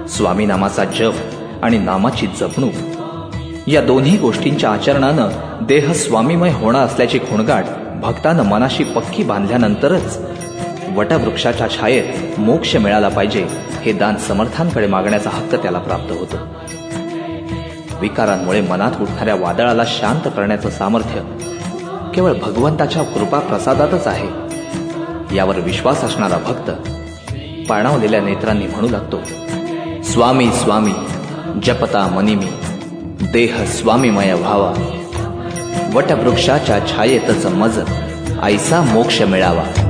स्वामी नामाचा जप आणि नामाची जपणूक या दोन्ही गोष्टींच्या आचरणानं देह स्वामीमय होणं असल्याची खुणगाट भक्तानं मनाशी पक्की बांधल्यानंतरच वटवृक्षाच्या छायेत मोक्ष मिळाला पाहिजे हे दान समर्थांकडे मागण्याचा हक्क त्याला प्राप्त होतो. विकारांमुळे मनात उठणाऱ्या वादळाला शांत करण्याचं सामर्थ्य केवळ भगवंताच्या कृपा प्रसादातच आहे. यावर विश्वास असणारा भक्त पाणावलेल्या नेत्रांनी म्हणू लागतो, स्वामी स्वामी जपता मनी मी, देह स्वामीमय व्हावा, वटवृक्षाच्या छायेतच मज ऐसा मोक्ष मिळावा.